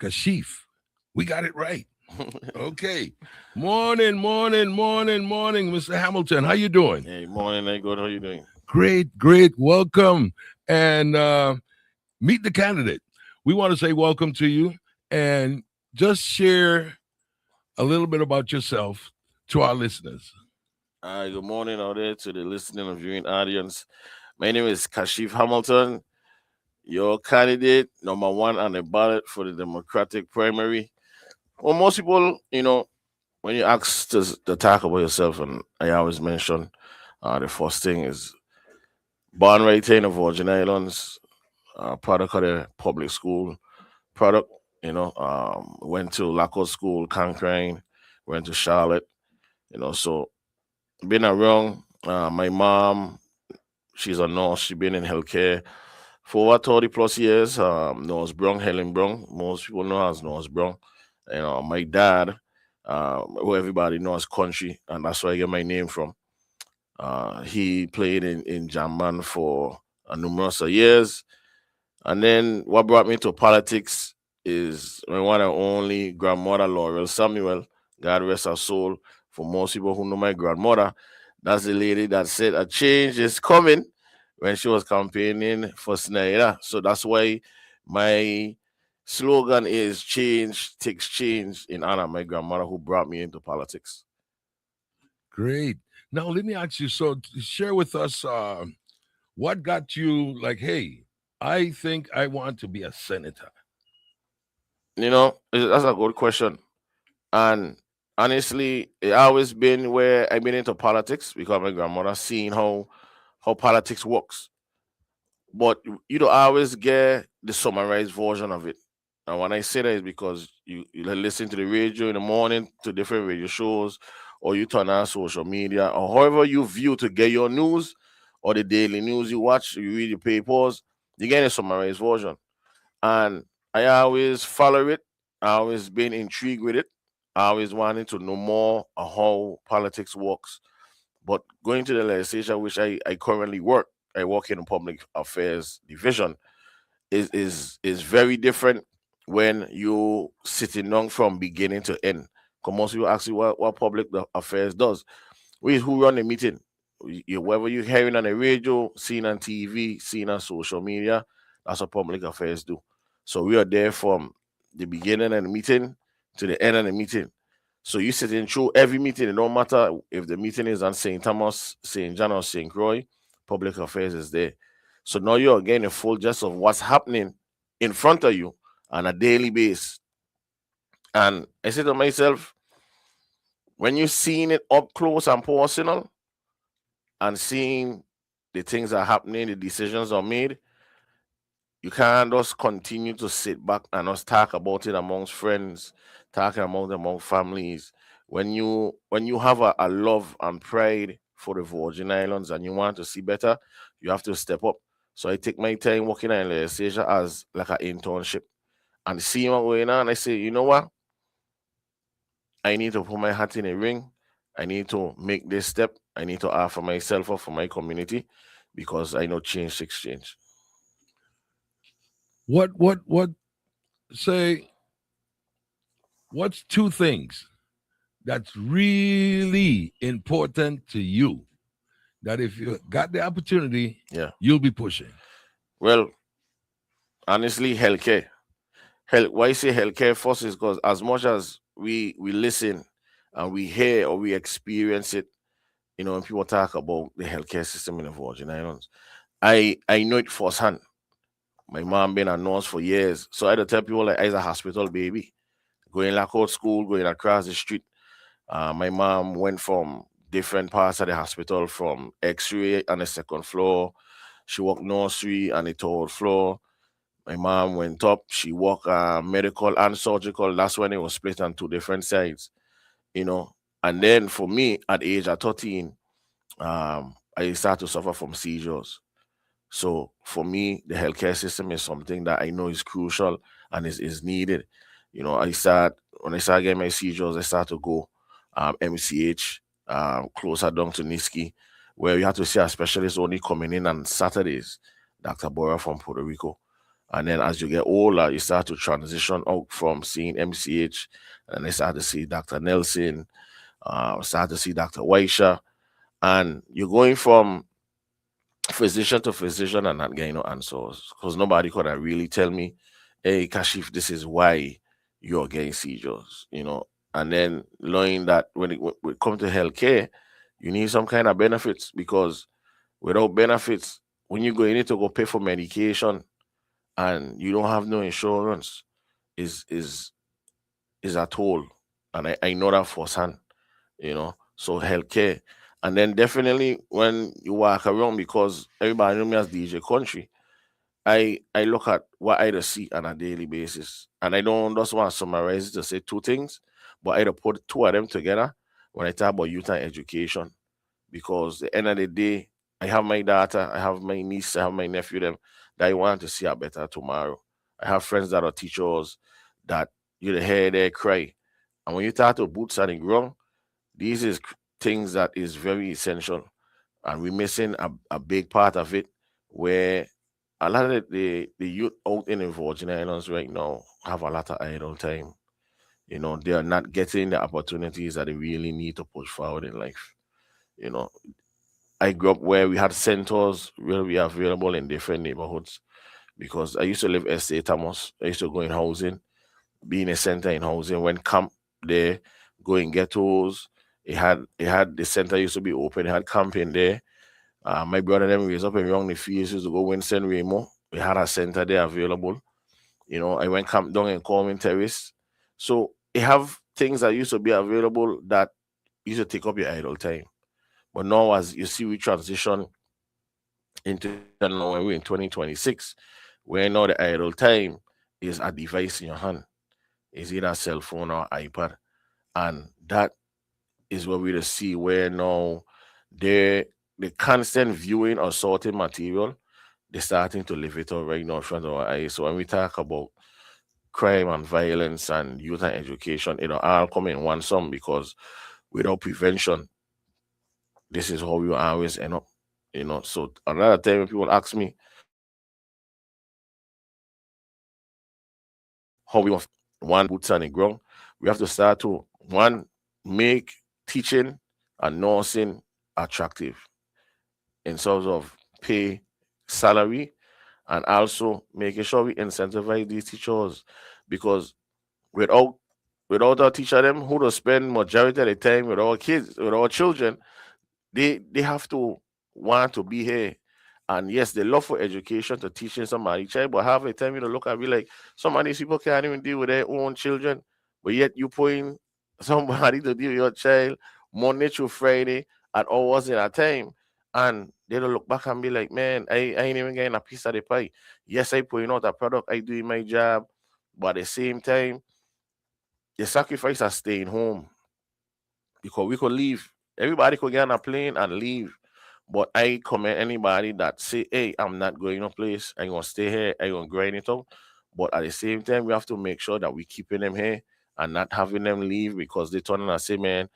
Kashief. We got it right. Okay. Morning, Mr. Hamilton. How you doing? Hey, morning, hey, good. How you doing? Great. Welcome. And meet the candidate. We want to say welcome to you and just share a little bit about yourself to our listeners. Good morning out there to the listening and viewing audience. My name is Kashief Hamilton, your candidate number one on the ballot for the Democratic primary. Well, most people, when you ask to talk about yourself, and I always mention the first thing is born right here in the Virgin Islands, product of the public school, product, went to Laco School, Cancrine, went to Charlotte, so been around. My mom, she's a nurse. She been in healthcare for over 30 plus years. Nurse Browne, Helen Browne. Most people know her as Nurse Browne. My dad, who everybody knows country, and that's where I get my name from. He played in Jamman for a numerous of years. And then what brought me to politics is my one and only grandmother, Laurel Samuel. God rest her soul. For most people who know my grandmother, that's the lady that said a change is coming when she was campaigning for Snyder. So that's why my slogan is change takes change in honor of my grandmother who brought me into politics. Great. Now let me ask you. So share with us what got you like, hey, I think I want to be a senator. That's a good question. And honestly, it always been where I've been into politics because my grandmother seen how politics works. But you don't always get the summarized version of it. And when I say that is because you listen to the radio in the morning to different radio shows, or you turn on social media, or however you view to get your news, or the daily news you watch, you read your papers, you get a summarized version. And I always follow it. I always been intrigued with it. I always wanted to know more of how politics works. But going to the legislature, which I currently work, I work in the public affairs division, is very different when you sitting down from beginning to end. Because most people ask you what public affairs does. We who run the meeting. Whether you're hearing on the radio, seeing on TV, seeing on social media, that's what public affairs do. So we are there from the beginning of the meeting to the end of the meeting. So you sitting through every meeting. It don't matter if the meeting is on St. Thomas, St. John, or St. Croix, public affairs is there. So now you're getting a full gist of what's happening in front of you on a daily basis. And I say to myself, when you're seeing it up close and personal and seeing the things that are happening, the decisions are made, you can't just continue to sit back and just talk about it amongst friends, talking about it among families. When you have a love and pride for the Virgin Islands and you want to see better, you have to step up. So I take my time working in legislature as like an internship and seeing what going on. I say, you know what? I need to put my hat in a ring. I need to make this step. I need to offer myself up for my community because I know change to exchange. What say what's two things that's really important to you that if you got the opportunity, Yeah. you'll be pushing? Well, honestly, healthcare. Why I say healthcare first is because as much as we listen and we hear or we experience it, when people talk about the healthcare system in the Virgin Islands, I know it firsthand. My mom been a nurse for years, so I had to tell people like I was a hospital baby, going like out school, going across the street. My mom went from different parts of the hospital, from X-ray on the second floor. She worked nursery on the third floor. My mom went up. She worked medical and surgical. That's when it was split on two different sides, you know. And then for me, at the age of 13, I started to suffer from seizures. So for me, the healthcare system is something that I know is crucial and is needed. When I started getting my seizures, I started to go MCH, closer down to Niski, where you have to see a specialist only coming in on Saturdays, Dr. Bora from Puerto Rico. And then as you get older, you start to transition out from seeing MCH, and they start to see Dr. Nelson, start to see Dr. Weisha, and you're going from physician to physician and not getting no answers because nobody could have really tell me, hey, Kashif, this is why you're getting seizures, And then learning that when it comes to healthcare, you need some kind of benefits because without benefits, when you go, you need to go pay for medication and you don't have no insurance, is is is a toll. And I know that firsthand. So healthcare. And then definitely when you walk around, because everybody know me as DJ Country, I look at what I see on a daily basis. And I don't just want to summarize it to say two things, but I put two of them together when I talk about youth and education. Because the end of the day, I have my daughter, I have my niece, I have my nephew, them that I want to see a better tomorrow. I have friends that are teachers that you hear they cry. And when you talk to boots on the ground, these is things that is very essential, and we're missing a big part of it, where a lot of the youth out in the Virgin Islands right now have a lot of idle time. They are not getting the opportunities that they really need to push forward in life. You know, I grew up where we had centers where we are available in different neighborhoods because I used to live Estate Thomas. I used to go in housing, be in a center in housing, when camp there, go in ghettos. It had the center used to be open, it had camping there. My brother them was up and around the fields, used to go Winston Remo. We had a center there available. I went camp down in Coleman Terrace. So it have things that used to be available that used to take up your idle time. But now as you see we transition into now when we're in 2026, where now the idle time is a device in your hand. Is either a cell phone or iPad. And that is what we just see where now the constant viewing or sorting material, they're starting to live it out right now in front of our eyes. So when we talk about crime and violence and youth and education, it'll all come in one sum because without prevention, this is how we will always end up. So another time when people ask me how we want one boots on the ground, we have to start to one make teaching and nursing attractive in terms of pay, salary, and also making sure we incentivize these teachers because without without our teacher them who to spend majority of the time with our kids, with our children, they have to want to be here. And yes, they love for education to teaching somebody child, but half the time you look at me like some of these people can't even deal with their own children, but yet you putting somebody to deal with your child Monday through Friday at hours in a time. And they'll look back and be like, man, I ain't even getting a piece of the pie. Yes, I putting out a product, I doing my job, but at the same time, the sacrifice of staying home because we could leave. Everybody could get on a plane and leave. But I commend anybody that say, hey, I'm not going no place. I'm gonna stay here, I'm gonna grind it out. But at the same time, we have to make sure that we keeping them here and not having them leave because they turn and say, man,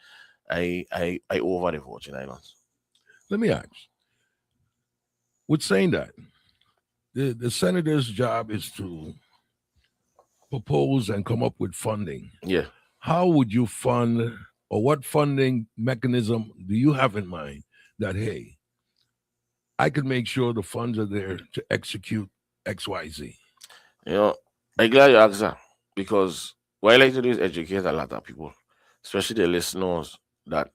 I over the Virgin Islands. Let me ask, with saying that, the senator's job is to propose and come up with funding. Yeah. How would you fund, or what funding mechanism do you have in mind that, hey, I could make sure the funds are there to execute XYZ? I'm glad you asked that because what I like to do is educate a lot of people, especially the listeners that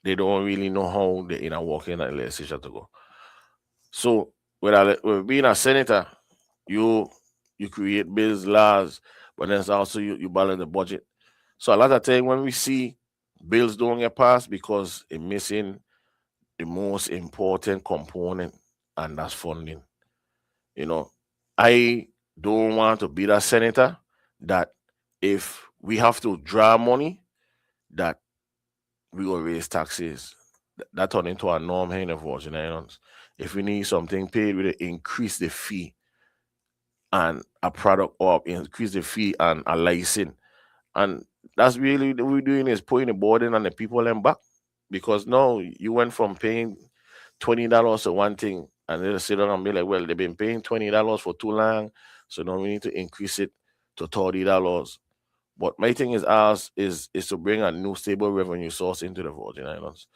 they don't really know how the inner working that legislature to go. So with being a senator, you you create bills, laws, but then it's also you balance the budget. So a lot of time when we see bills don't get passed because it missing the most important component, and that's funding. You know, I don't want to be that senator that if we have to draw money, that we will raise taxes. That turn into a norm here in the Virgin Islands. If we need something paid, we increase the fee and a product or increase the fee and a license. And that's really what we're doing is putting the burden on the people and back. Because now you went from paying $20 to one thing And they'll sit down and be like, well, they've been paying $20 for too long, so now we need to increase it to $30. But my thing is ours is to bring a new stable revenue source into the Virgin Islands.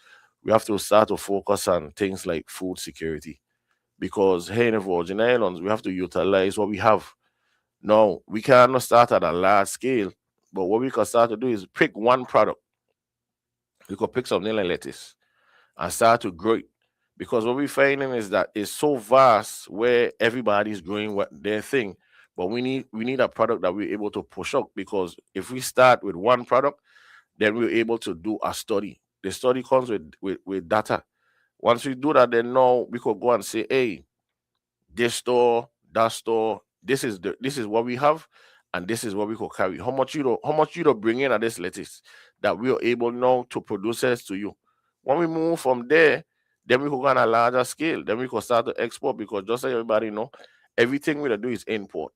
We have to start to focus on things like food security, because here in the Virgin Islands, we have to utilize what we have. Now, we cannot start at a large scale, but what we can start to do is pick one product. We could pick something like lettuce and start to grow it. Because what we're finding is that it's so vast where everybody's growing what their thing, but we need a product that we're able to push up. Because if we start with one product, then we're able to do a study. The study comes with data. Once we do that, then now we could go and say, hey, this store, that store, this is what we have, and this is what we could carry. How much you bring in at this lettuce that we are able now to produce it to you. When we move from there, then we could go on a larger scale. Then we could start to export, because just like everybody know, everything we do is import.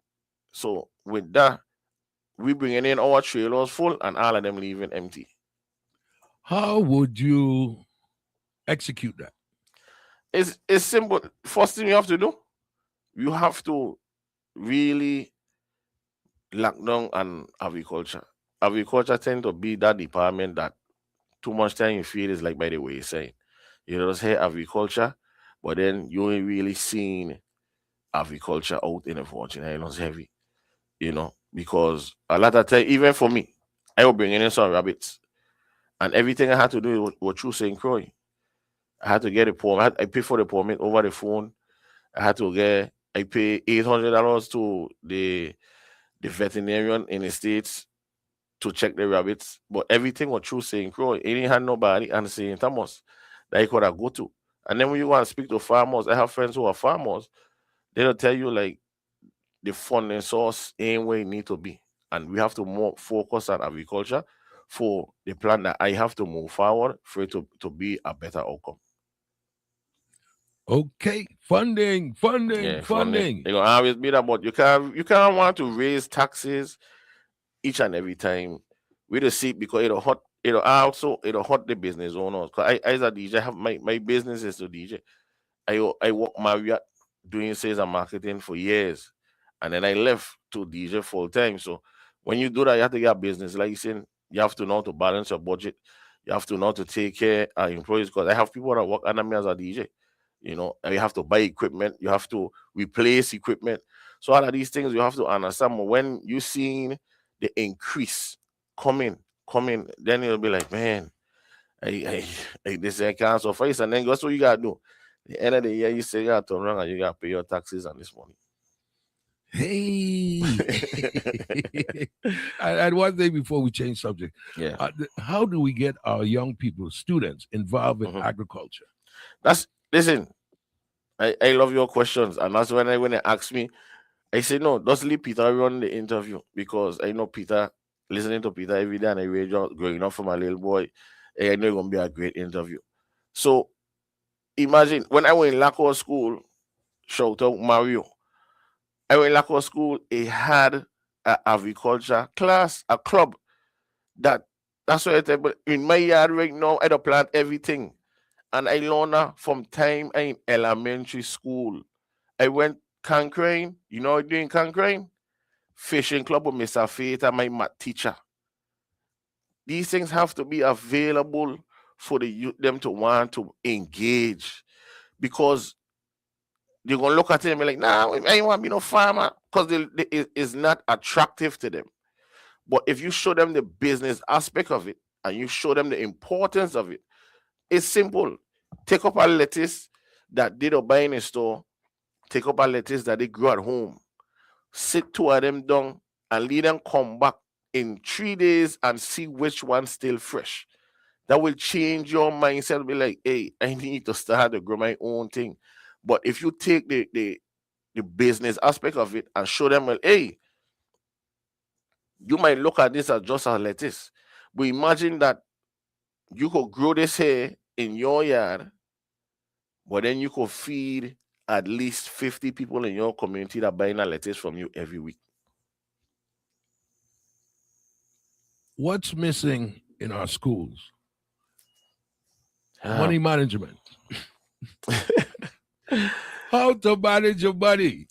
So with that, we bringing in our trailers full and all of them leaving empty. How would you execute that? It's simple. First thing you have to do, you have to really lock down on agriculture. Agriculture tend to be that department that too much time you feel is like by the wayside. You just hear agriculture, but then you ain't really seeing agriculture out in the Virgin Islands heavy, because a lot of time, even for me, I was bringing in some rabbits, and everything I had to do was through St. Croix. I had to get a permit. I pay for the permit over the phone. I pay $800 to the veterinarian in the States to check the rabbits. But everything was through St. Croix. It didn't have nobody and St. Thomas that I could have go to. And then when you want to speak to farmers, I have friends who are farmers, they'll tell you like the funding source ain't where it need to be. And we have to more focus on agriculture for the plan that I have to move forward for it to be a better outcome. Okay, funding. Yeah, funding. It's gonna always be that, but you can't want to raise taxes each and every time. We just see, because it'll hurt the business owners. Cause I as a DJ have my business is to DJ. I work Marriott doing sales and marketing for years, and then I left to DJ full time. So when you do that, you have to get a business license. You have to know how to balance your budget. You have to know how to take care of employees, because I have people that work under me as a DJ. And you have to buy equipment, you have to replace equipment. So all of these things you have to understand. But when you seeing the increase coming, then you'll be like, man, this I can't suffice. And then guess what you gotta do? The end of the year, you say you gotta turn around and you gotta pay your taxes on this money. Hey. And one thing before we change subject, Yeah. How do we get our young people, students, involved in agriculture? Listen, I love your questions, and that's when they ask me, I say no, just leave Peter run the interview, because I know Peter, listening to Peter every day and I radio growing up from a little boy, I know it's gonna be a great interview. So imagine when I went in Laco school, shout out Mario. I went in Laco school, it had an agriculture class, a club that's what I tell you. But in my yard right now, I don't plant everything. And I learned that from time in elementary school. I went conquering, doing conquering? Fishing club with Mr. Fata, my math teacher. These things have to be available for the youth, them to want to engage, because they're going to look at it and be like, nah, I ain't want to be no farmer, because it's not attractive to them. But if you show them the business aspect of it and you show them the importance of it, it's simple. Take up a lettuce that they don't buy in a store. Take up a lettuce that they grow at home. Sit two of them down and leave them come back in 3 days and see which one's still fresh. That will change your mindset. Be like, hey, I need to start to grow my own thing. But if you take the business aspect of it and show them, well, hey, you might look at this as just a lettuce, but imagine that you could grow this here in your yard, but then you could feed at least 50 people in your community that buying a lettuce from you every week. What's missing in our schools? Money management. how to manage your money,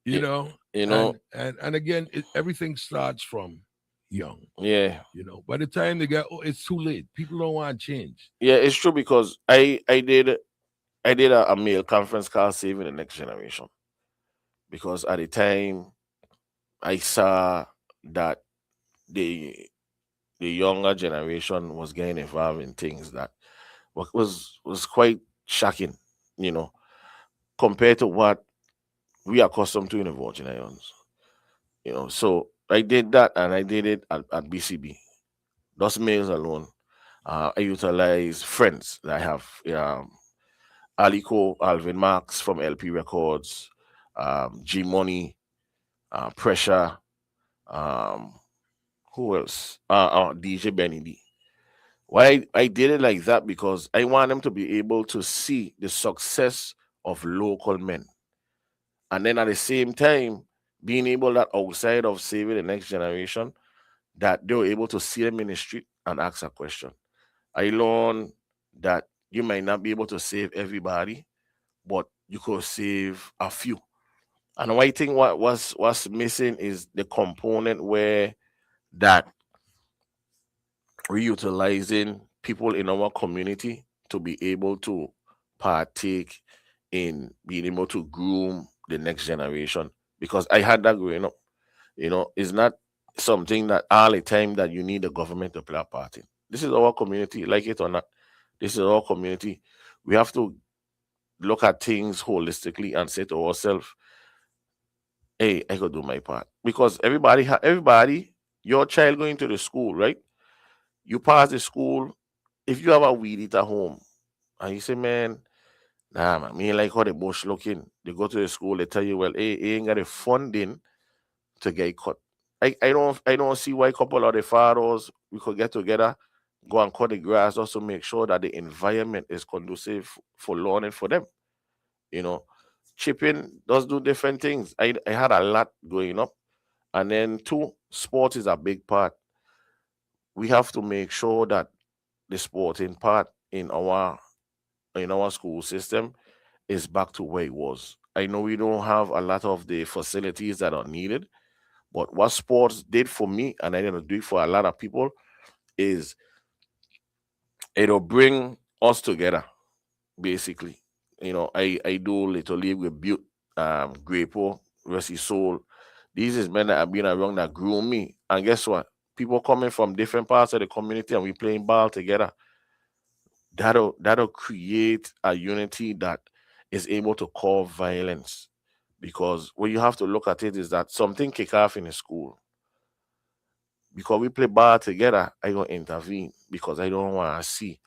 you You, know. you know, And again, everything starts from young. yeah, You know, by the time they get, oh, it's too late. People don't want change. yeah, it's true because I did a mail conference called Saving the Next Generation because at the time I saw that the the younger generation was getting involved in things that was quite shocking, you know, compared to what we are accustomed to in the Virgin Islands. You know, so I did that and I did it at BCB. Those mails alone. I utilize friends that I have. Aliko, Alvin Marks from LP Records, G Money, Pressure, um, who else? DJ Benny D. Why I did it like that because I want them to be able to see the success of local men. And then at the same time, being able that outside of saving the next generation, that they were able to see them in the street and ask a question. I learned that you might not be able to save everybody, but you could save a few. And I think what's missing is the component where that reutilizing people in our community to be able to partake in being able to groom the next generation. Because I had that growing up. You know, it's not something that all the time that you need the government to play a part in. This is our community, like it or not. This is our community. We have to look at things holistically and say to ourselves, hey, I could do my part. Because everybody, your child going to the school, right? You pass the school, if you have a weed eat at home, and you say, man, nah, man, me ain't like how the bush looking. They go to the school, they tell you, well, hey, he ain't got the funding to get cut. I don't see why a couple of the fathers we could get together, go and cut the grass, also make sure that the environment is conducive for learning for them. You know, chipping does do different things. I had a lot going up, and then two, sport is a big part. We have to make sure that the sporting part in our school system is back to where it was. I know we don't have a lot of the facilities that are needed, but what sports did for me, and I didn't do it for a lot of people, is it'll bring us together, basically. You know, I do Little League with Butte, Grapo, Rusty Soul. These is men that have been around that grew me. And guess what? People coming from different parts of the community and we playing ball together. That'll create a unity that is able to call violence. Because what you have to look at it is that something kick off in the school. Because we play ball together, I gonna intervene because I don't want to see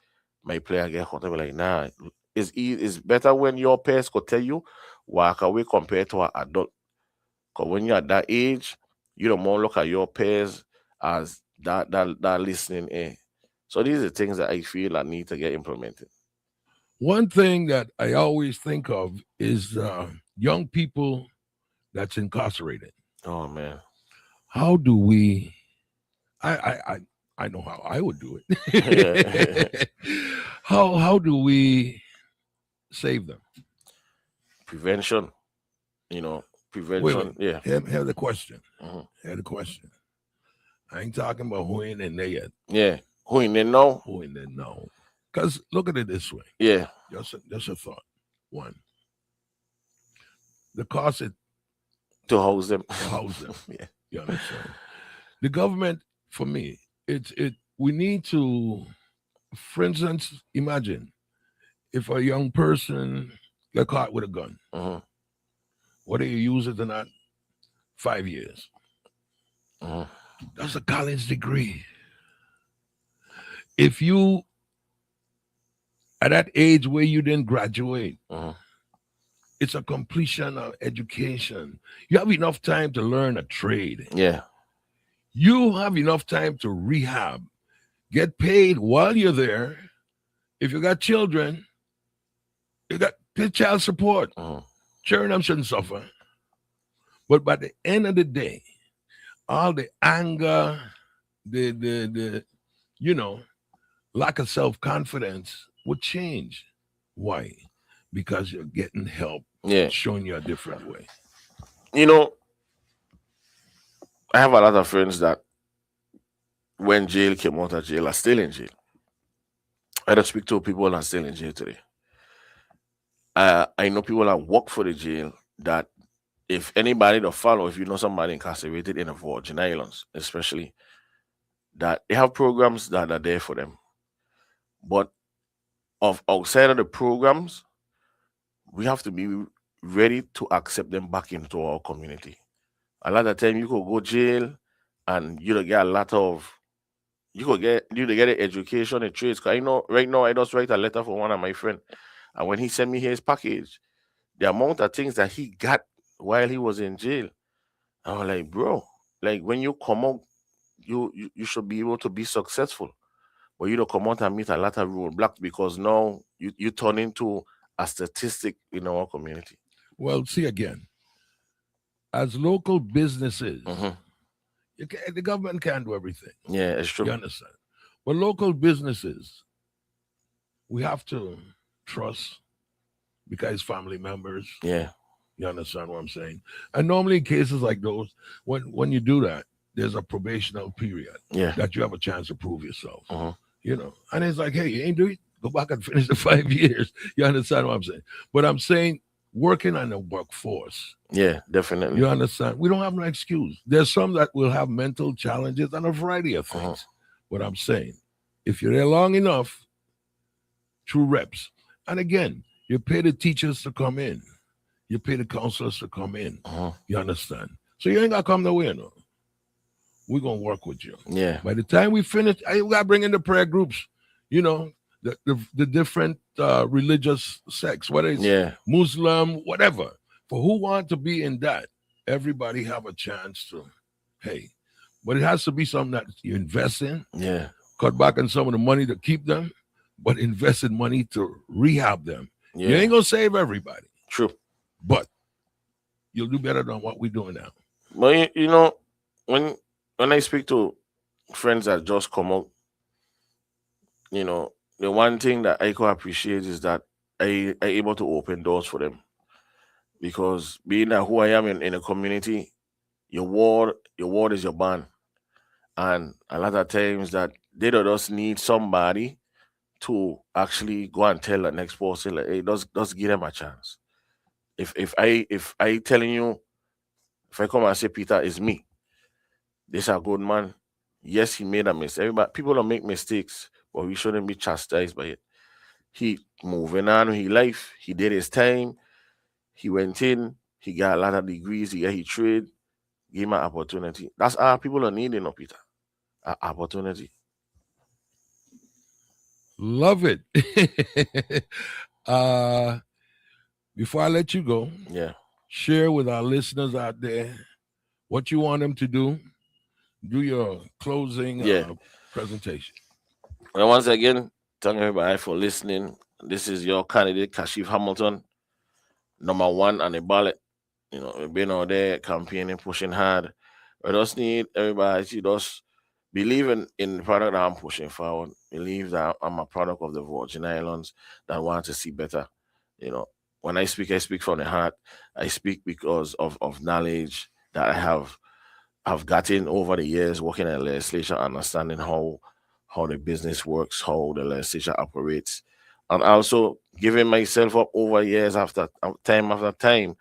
my player get hurt. I be like, nah, it's better when your peers could tell you walk away compared to an adult. Because when you're at that age, you don't more look at your peers as that listening in. So these are things that I feel that need to get implemented. One thing that I always think of is young people that's incarcerated. Oh man. How do we? I know how I would do Yeah. it. How do we save them? Prevention, you know, Wait, wait. prevention. Yeah. Have the question. Mhm. Have the question. I ain't talking about who ain't in there yet. Yeah. Who in there know? Who in there now? Because look at it this way. Yeah. Just a thought. One, the cost it To house them. to house them. Yeah. You understand? The government, for me, it. We need to, for instance, imagine if a young person got caught with a gun. Mhm. Whether you use it or not, 5 years. Mhm. That's a college degree. If you at that age where you didn't graduate, Mhm. it's a completion of education. You have enough time to learn a trade. Yeah. You have enough time to rehab, get paid while you're there. If you got children, you got pay child support. Mhm. Children them shouldn't suffer. But by the end of the day, all the anger, the you know, lack of self-confidence would change. Why? Because you're getting help Yeah. showing you a different way. You know, I have a lot of friends that when jail came out of jail are still in jail. I don't speak to people that are still in jail today. I know people that work for the jail that if anybody to follow, if you know somebody incarcerated in the Virgin Islands, especially, that they have programs that are there for them. But of outside of the programs, we have to be ready to accept them back into our community. A lot of time you could go jail and you don't get a lot of you to get an education and trades. 'Cause I know right now I just write a letter for one of my friend, and when he sent me his package, the amount of things that he got while he was in jail, I was like, bro, like when you come out, you should be able to be successful, but you don't come out and meet a lot of roadblocks because now you turn into a statistic in our community. Well, see again, as local businesses, Hmm. the government can't do everything. Yeah, it's You true. understand? But local businesses, we have to trust because family members. Yeah, You understand what I'm saying? And normally in cases like those, when you do that, there's a probational period yeah. that you have a chance to prove yourself. Hmm. And it's like, hey, you ain't do it, go back and finish the 5 years. You understand what I'm saying? But I'm saying working on the workforce. Yeah, definitely. You understand? We don't have no excuse. There's some that will have mental challenges and a variety of Uh-huh. things. But I'm saying, if you're there long enough, through reps, and again, you pay the teachers to come in, you pay the counselors to come in. Uh-huh. You understand? So you ain't got to come nowhere, no. We're going to work with you. Yeah, By the time we finish, I got to bring in the prayer groups, you know, the different religious sects, whether it's yeah, Muslim, whatever. For who want to be in that, everybody have a chance to, hey, but it has to be something that you invest in, yeah, cut back on some of the money to keep them, but invest in money to rehab them. You yeah. ain't going to save everybody, True. but you'll do better than what we're doing now. But you know, when I speak to friends that just come out, you know, the one thing that I could appreciate is that I able to open doors for them because being that who I am in a community, your word is your bond, and a lot of times that they don't just need somebody to actually go and tell the next person like, hey, just give them a chance. If I telling you, if I come and say Peter is me, this a good man. Yes, he made a mistake. Everybody, people don't make mistakes, but we shouldn't be chastised by it. He moving on with his life. He did his time. He went in. He got a lot of degrees. He trade. Give him an opportunity. That's all people are needing, Peter. An opportunity. Love it. uh, before I let you go, Yeah. share with our listeners out there what you want them to do. Do your closing Yeah. presentation. And once again, thank everybody for listening. This is your candidate, Kashief Hamilton, number one on the ballot. You know, we've been out there campaigning, pushing hard. We just need everybody to just believe in the product that I'm pushing forward. Believe that I'm a product of the Virgin Islands that want to see better. You know, when I speak from the heart. I speak because of knowledge that I've gotten over the years working in the legislature, understanding how the business works, how the legislature operates, and also giving myself up over years after time,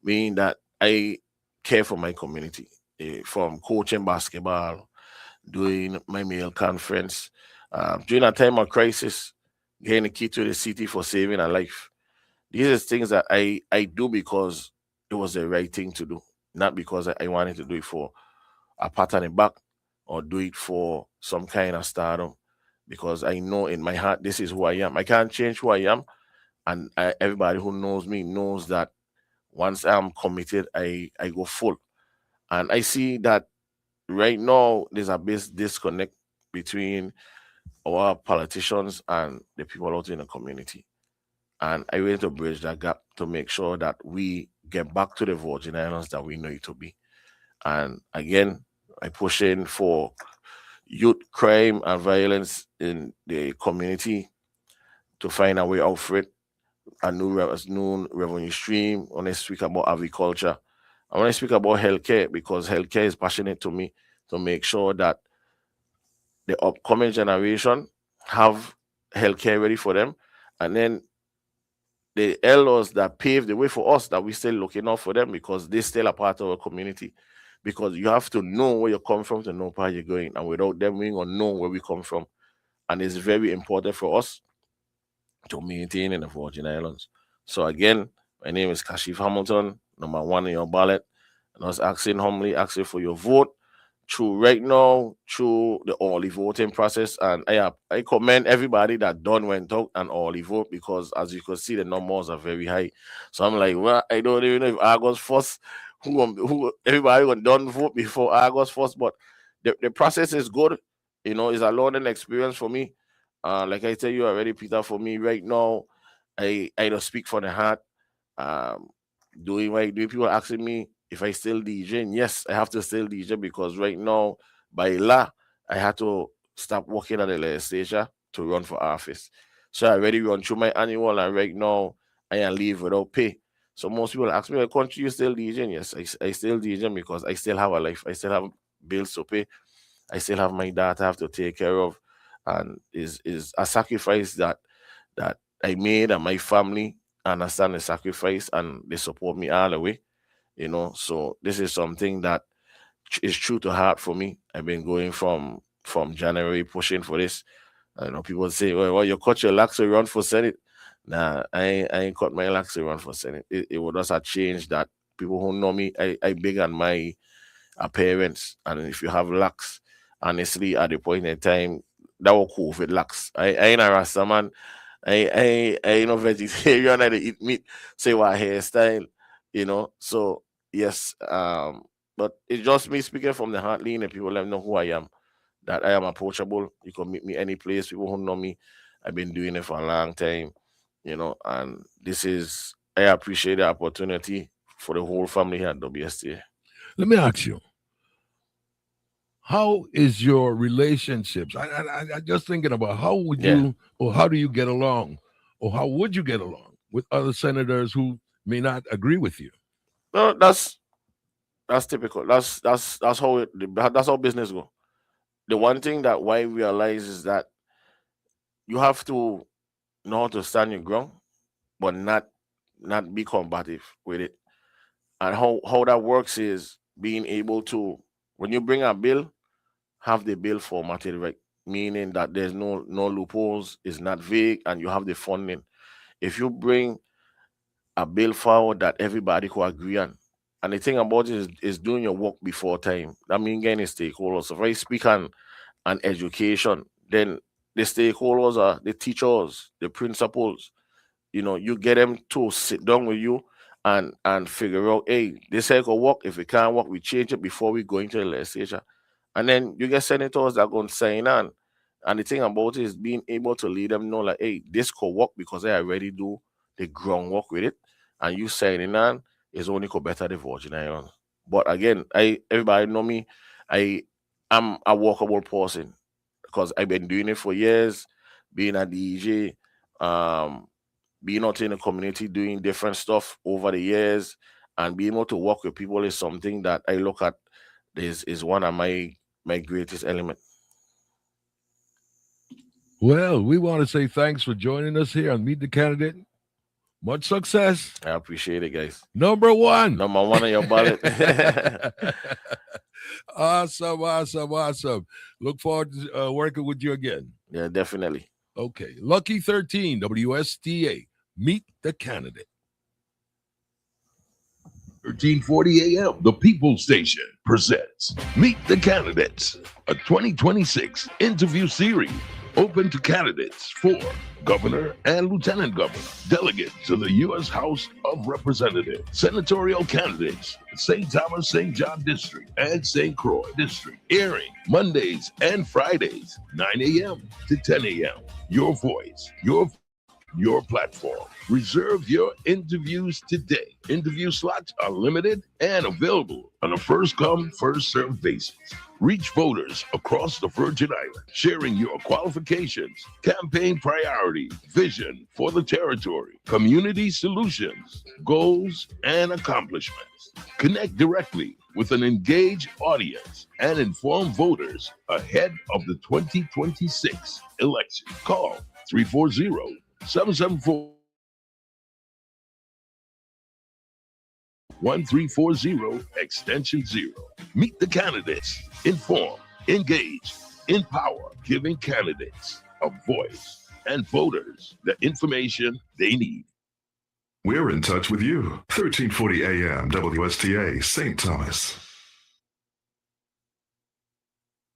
meaning that I care for my community, from coaching basketball, doing my meal conference, during a time of crisis, getting the key to the city for saving a life. These are things that I do because it was the right thing to do, not because I wanted to do it for a pat on the back or do it for some kind of stardom. Because I know in my heart this is who I am. I can't change who I am, and everybody who knows me knows that once I'm committed, I go full. And I see that right now there's a big disconnect between our politicians and the people out in the community. And I want to bridge that gap to make sure that we get back to the Virgin Islands that we know it to be. And again, I push in for youth crime and violence in the community to find a way out for it. a new revenue stream. When I speak about agriculture, I want to speak about healthcare because healthcare is passionate to me to make sure that the upcoming generation have healthcare ready for them, and then the elders that paved the way for us that we still looking out for them because they still a part of our community. Because you have to know where you come from to know where you're going, and without them, we gonna know where we come from. And it's very important for us to maintain in the Virgin Islands. So again, my name is Kashief Hamilton, number one in your ballot, and I was humbly asking for your vote through right now through the early voting process. And I commend everybody that done went out and early vote because as you can see the numbers are very high. So I'm like, well, I don't even know if August 1st who everybody gonna done vote before August 1st, but the process is good. You know, it's a learning experience for me. Like I tell you already, Peter, for me right now, I don't speak from the heart. Um, doing what I do. People asking me if I still DJing. Yes, I have to still DJ because right now, by law, I had to stop working at the legislature to run for office. So I already run through my annual, and right now I am leave without pay. So most people ask me, "Country, you still DJing?" Yes, I still DJing because I still have a life. I still have bills to pay. I still have my dad I have to take care of, and is a sacrifice that I made, and my family understand the sacrifice and they support me all the way. You know, so this is something that is true to heart for me. I've been going from January pushing for this. I know people say, well, you cut your lax to run for Senate. Nah, I ain't cut my lax to run for Senate. It was just a change that people who know me, I big on my appearance. And if you have lax, honestly, at the point in time, that was cool with lax. I ain't a Rasta man. I ain't no vegetarian. I dey eat meat. Say what hairstyle, you know. So yes, but it's just me speaking from the heart, lean, and people let me know who I am. That I am approachable. You can meet me any place. People who know me, I've been doing it for a long time, you know. And this is I appreciate the opportunity for the whole family here at WSTA. Let me ask you, how is your relationships? I just thinking about how would Yeah. you or how do you get along or how would you get along with other senators who may not agree with you? No, that's typical. That's how that's how business go. The one thing that why we realize is that you have to know how to stand your ground, but not be combative with it. And how that works is being able to when you bring a bill, have the bill formatted right, meaning that there's no loopholes, it's not vague, and you have the funding. If you bring a bill forward that everybody could agree on, and the thing about it is doing your work before time. That means getting stakeholders. So if I speak on education, then the stakeholders are the teachers, the principals. You know, you get them to sit down with you and figure out, hey, this ain't gonna work. If it can't work, we change it before we go into the legislature. And then you get senators that going to sign on. And the thing about it is being able to lead them know like, hey, this could work because I already do the groundwork with it. And you signing on is only could better the Virgin Islands. But again, I everybody know me. I'm a walkable person because I've been doing it for years, being a DJ, um, being out in the community, doing different stuff over the years, and being able to work with people is something that I look at is one of my greatest element. Well, we want to say thanks for joining us here on Meet the Candidate. Much success. I appreciate it, guys. Number one. Number one on your ballot. Awesome, awesome, awesome. Look forward to working with you again. Yeah, definitely. Okay. Lucky 13, WSTA. Meet the Candidate. 1340 AM, the People Station presents Meet the Candidates, a 2026 interview series open to candidates for governor and lieutenant governor, delegates to the U.S. House of Representatives, senatorial candidates, St. Thomas, St. John District, and St. Croix District, airing Mondays and Fridays, 9 a.m. to 10 a.m. Your voice, your your platform. Reserve your interviews today. Interview slots are limited and available on a first come, first served basis. Reach voters across the Virgin Islands, sharing your qualifications, campaign priority, vision for the territory, community solutions, goals, and accomplishments. Connect directly with an engaged audience and inform voters ahead of the 2026 election. Call 340-774-1340, extension 0. Meet the candidates. Inform, engage, empower, giving candidates a voice and voters the information they need. We're in touch with you. 1340 AM WSTA, St. Thomas.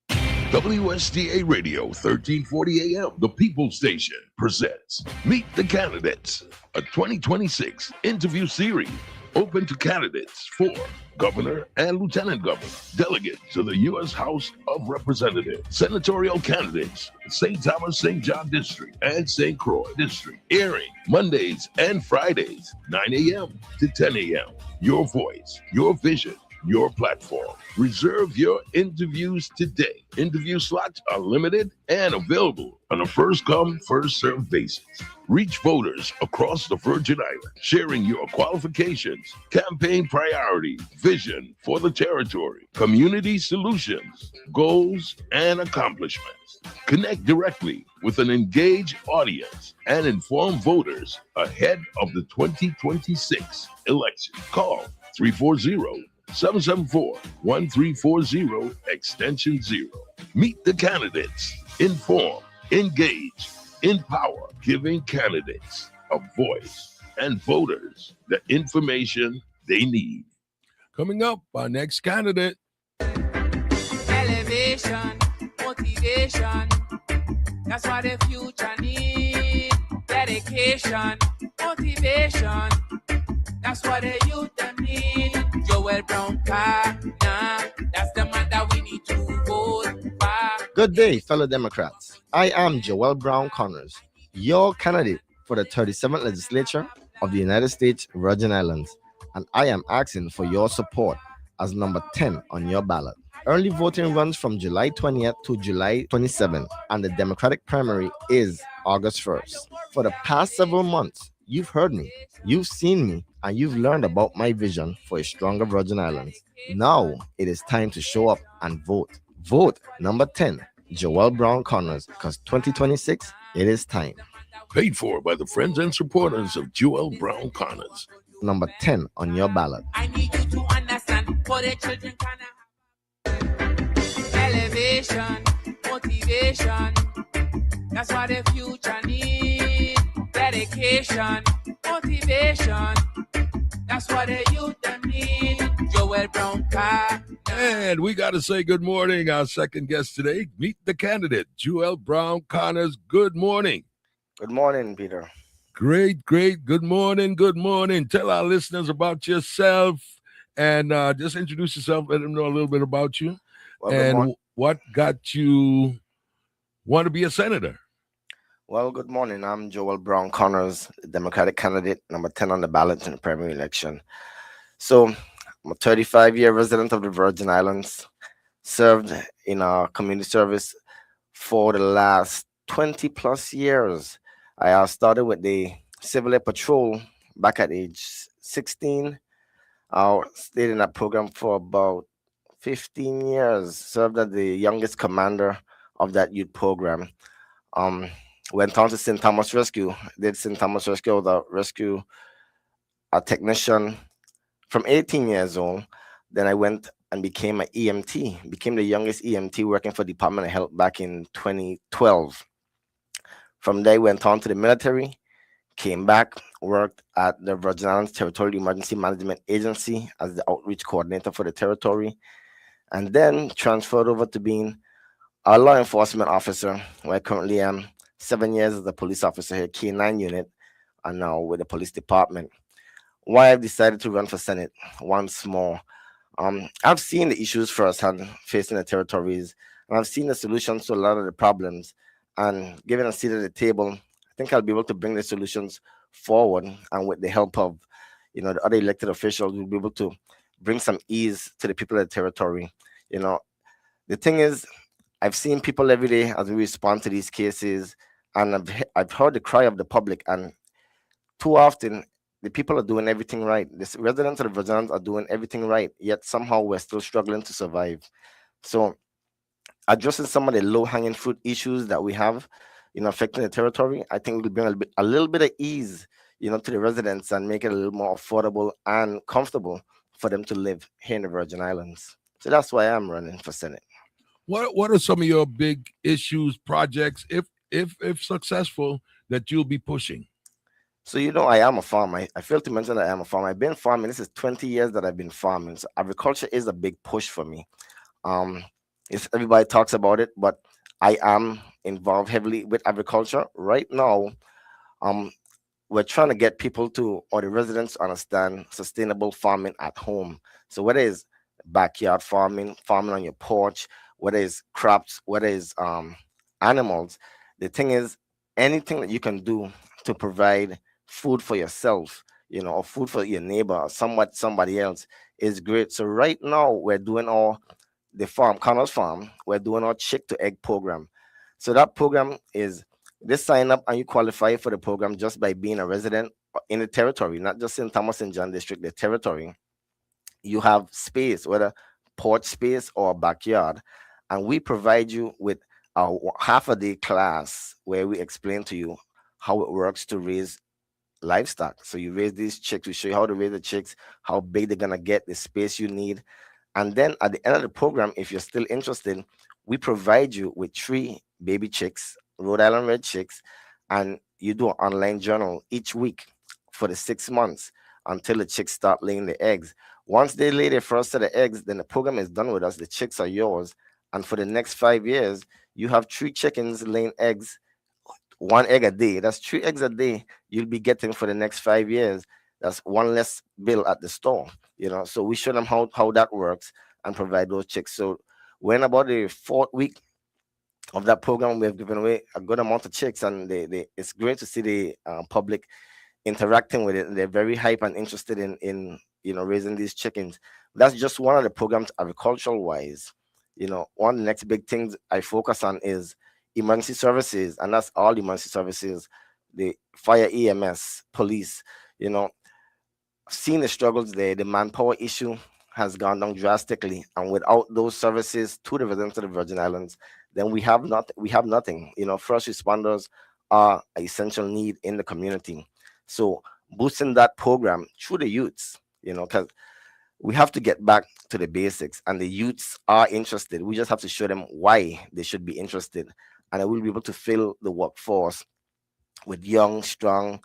WSTA Radio 1340 AM, the People Station, presents Meet the Candidates, a 2026 interview series open to candidates for governor and lieutenant governor, delegates to the U.S. House of Representatives, senatorial candidates, St. Thomas, St. John District, and St. Croix District, airing Mondays and Fridays, 9 a.m. to 10 a.m. Your voice, your vision, your platform. Reserve your interviews today. Interview slots are limited and available on a first come, first served basis. Reach voters across the Virgin Islands, sharing your qualifications, campaign priority, vision for the territory, community solutions, goals, and accomplishments. Connect directly with an engaged audience and inform voters ahead of the 2026 election. Call 340-774-1340, extension 0. Meet the candidates. Inform, engage, empower, giving candidates a voice and voters the information they need. Coming up, our next candidate. Elevation, motivation, that's what the future needs. Dedication, motivation, that's what the youth them need. Joel Browne, that's the man that we need to vote for. Good day, fellow Democrats. I am Joel Browne Connors, your candidate for the 37th Legislature of the United States Virgin Islands, and I am asking for your support as number 10 on your ballot. Early voting runs from July 20th to July 27th, and the Democratic primary is August 1st. For the past several months, you've heard me, you've seen me, and you've learned about my vision for a stronger Virgin Islands. Now it is time to show up and vote. Vote number 10, Joel Browne Connors, because 2026, it is time. Paid for by the friends and supporters of Joel Browne Connors. Number 10 on your ballot. I need you to understand for the children can elevation, motivation, that's what the future needs. Dedication, motivation, that's what the youth them need. Joel Browne Connors. And we got to say good morning. Our second guest today, meet the candidate, Joel Browne Connors. Good morning. Good morning, Peter. Great. Good morning. Tell our listeners about yourself and just introduce yourself. Let them know a little bit about you and what got you want to be a senator. Well, good morning. I'm Joel Browne Connors, Democratic candidate, number 10 on the ballot in the primary election. So I'm a 35-year resident of the Virgin Islands, served in community service for the last 20 plus years. I started with the Civil Air Patrol back at age 16. I stayed in that program for about 15 years, served as the youngest commander of that youth program. Went on to St. Thomas Rescue, did St. Thomas Rescue, the rescue technician from 18 years old. Then I went and became an EMT, became the youngest EMT working for Department of Health back in 2012. From there, I went on to the military, came back, worked at the Virgin Islands Territorial Emergency Management Agency as the outreach coordinator for the territory, and then transferred over to being a law enforcement officer, where I currently am 7 years as a police officer here, K9 unit, and now with the police department. Why I've decided to run for Senate once more. I've seen the issues firsthand facing the territories, and I've seen the solutions to a lot of the problems. And given a seat at the table, I think I'll be able to bring the solutions forward, and with the help of, the other elected officials, we'll be able to bring some ease to the people of the territory. The thing is, I've seen people every day as we respond to these cases, and I've heard the cry of the public, and too often the people are doing everything right. The residents of the Virginians are doing everything right, yet somehow we're still struggling to survive. So addressing some of the low-hanging fruit issues that we have, affecting the territory, I think will bring a little bit of ease, to the residents, and make it a little more affordable and comfortable for them to live here in the Virgin Islands. So that's why I'm running for Senate. What are some of your big issues, projects, if successful, that you'll be pushing? So I am a farmer. I failed to mention that I am a farmer. I've been farming. This is 20 years that I've been farming. So agriculture is a big push for me. It's everybody talks about it, but I am involved heavily with agriculture right now. We're trying to get people or the residents to understand sustainable farming at home. So whether it's backyard farming, farming on your porch, whether it's crops, whether it's animals, the thing is, anything that you can do to provide food for yourself, or food for your neighbor or somebody else is great. So right now we're doing the farm, Connors Farm, we're doing our chick to egg program. So that program is, they sign up and you qualify for the program just by being a resident in the territory, not just in Thomas and John District, the territory. You have space, whether porch space or backyard, and we provide you with a half a day class where we explain to you how it works to raise livestock. So you raise these chicks, we show you how to raise the chicks, how big they're gonna get, the space you need. And then at the end of the program, if you're still interested, we provide you with 3 baby chicks, Rhode Island red chicks, and you do an online journal each week for the 6 months until the chicks start laying the eggs. Once they lay their first set of eggs, then the program is done with us. The chicks are yours. And for the next 5 years, you have 3 chickens laying eggs, 1 egg a day. That's 3 eggs a day you'll be getting for the next 5 years. That's 1 less bill at the store. So we show them how that works and provide those chicks. So when about the 4th week of that program, we have given away a good amount of chicks, and it's great to see the public interacting with it. And they're very hype and interested in raising these chickens. That's just one of the programs agricultural wise. One of the next big things I focus on is emergency services, and that's all emergency services, the fire, EMS, police. Seeing the struggles there, the manpower issue has gone down drastically, and without those services to the residents of the Virgin Islands, then we have nothing. First responders are an essential need in the community. So boosting that program through the youths, because we have to get back to the basics, and the youths are interested. We just have to show them why they should be interested, and I will be able to fill the workforce with young, strong,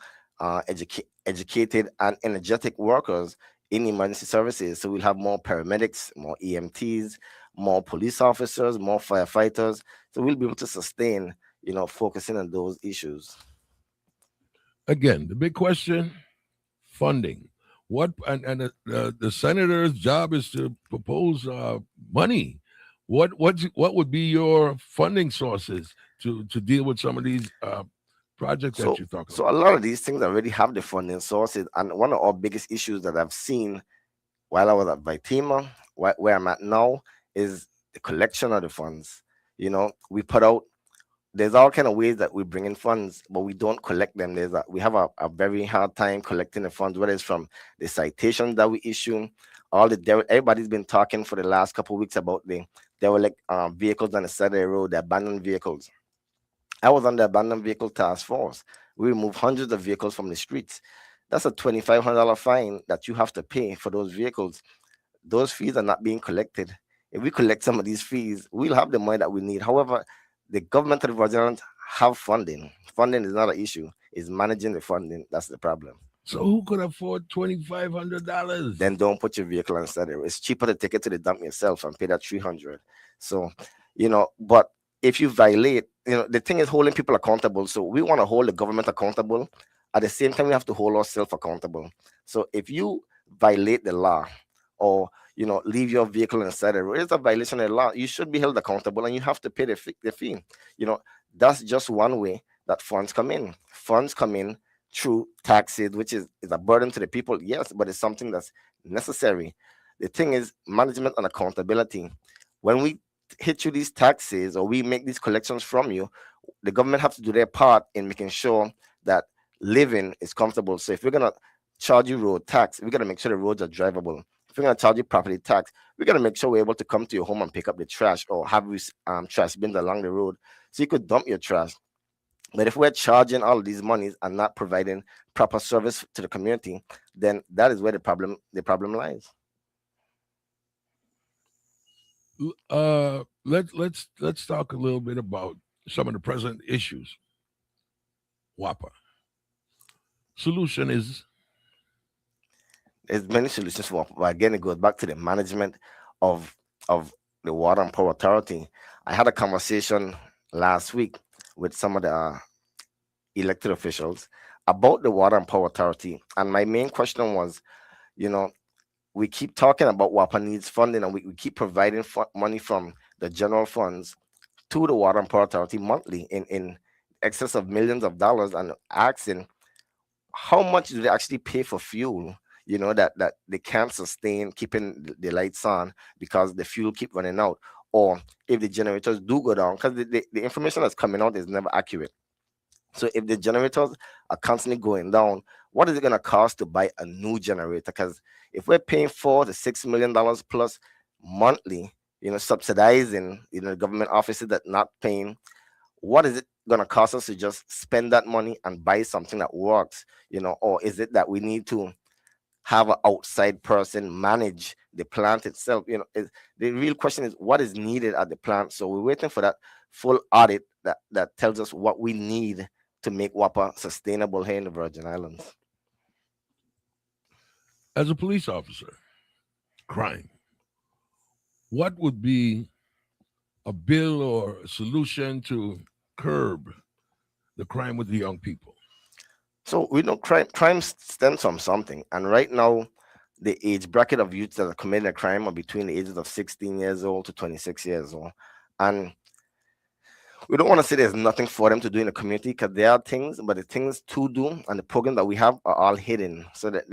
educated, and energetic workers in emergency services. So we'll have more paramedics, more EMTs, more police officers, more firefighters. So we'll be able to sustain, focusing on those issues. Again, the big question: funding. What and the senator's job is to propose money. What would be your funding sources to deal with some of these projects that you're talking about? So a lot of these things already have the funding sources, and one of our biggest issues that I've seen while I was at Vitima, where I'm at now, is the collection of the funds. We put out, there's all kind of ways that we bring in funds, but we don't collect them. We have a very hard time collecting the funds, whether it's from the citations that we issue, everybody's been talking for the last couple of weeks about the derelict vehicles on the side of the road, the abandoned vehicles. I was on the abandoned vehicle task force. We removed hundreds of vehicles from the streets. That's a $2,500 fine that you have to pay for those vehicles. Those fees are not being collected. If we collect some of these fees, we'll have the money that we need. However, the government of the Virgin Islands have funding. Funding is not an issue. It's managing the funding. That's the problem. So who could afford $2,500? Then don't put your vehicle on Saturday. It's cheaper to take it to the dump yourself and pay that $300. So, but if you violate, the thing is holding people accountable. So we want to hold the government accountable. At the same time, we have to hold ourselves accountable. So if you violate the law, or leave your vehicle inside the road, it's a violation of the law. You should be held accountable, and you have to pay the fee. That's just one way that funds come in. Funds come in through taxes, which is a burden to the people, yes, but it's something that's necessary. The thing is management and accountability. When we hit you these taxes or we make these collections from you, the government have to do their part in making sure that living is comfortable. So if we're gonna charge you road tax, we gotta make sure the roads are drivable. If we're gonna charge you property tax, we gotta make sure we're able to come to your home and pick up the trash or have trash bins along the road so you could dump your trash. But if we're charging all of these monies and not providing proper service to the community, then that is where the problem lies. Let's talk a little bit about some of the present issues. WAPA solution is There's many solutions for, but again, it goes back to the management of of the Water and Power Authority. I had a conversation last week with some of the elected officials about the Water and Power Authority, and my main question was, you know, we keep talking about WAPA needs funding, and we keep providing money from the general funds to the Water and Power Authority monthly in excess of millions of dollars, and asking how much do they actually pay for fuel, that they can't sustain keeping the lights on because the fuel keep running out, or if the generators do go down, because the information that's coming out is never accurate. So if the generators are constantly going down, what is it going to cost to buy a new generator? Because if we're paying $4 to $6 million plus monthly, subsidizing, the government offices that not paying, what is it going to cost us to just spend that money and buy something that works? Or is it that we need to have an outside person manage the plant itself? The real question is what is needed at the plant. So we're waiting for that full audit that tells us what we need to make WAPA sustainable here in the Virgin Islands. As a police officer, crime, what would be a bill or a solution to curb the crime with the young people? So we know crime stems from something, and right now the age bracket of youths that are committing a crime are between the ages of 16 years old to 26 years old, and we don't want to say there's nothing for them to do in the community, because there are things, but the things to do and the programs that we have are all hidden. So that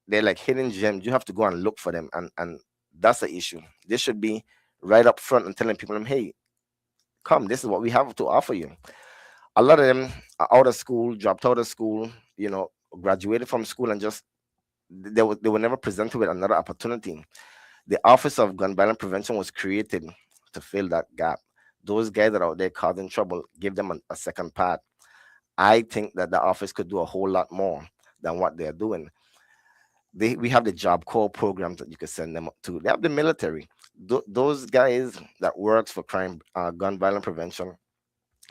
they're like hidden gems. You have to go and look for them, and that's the issue. This should be right up front and telling people, hey, come, this is what we have to offer you. A lot of them are out of school, dropped out of school, graduated from school, and just they were never presented with another opportunity. The Office of Gun Violence Prevention was created to fill that gap. Those guys that are out there causing trouble, give them a second path. I think that the office could do a whole lot more than what they're doing. We have the Job Corps programs that you could send them to. They have the military. Those guys that works for gun violence prevention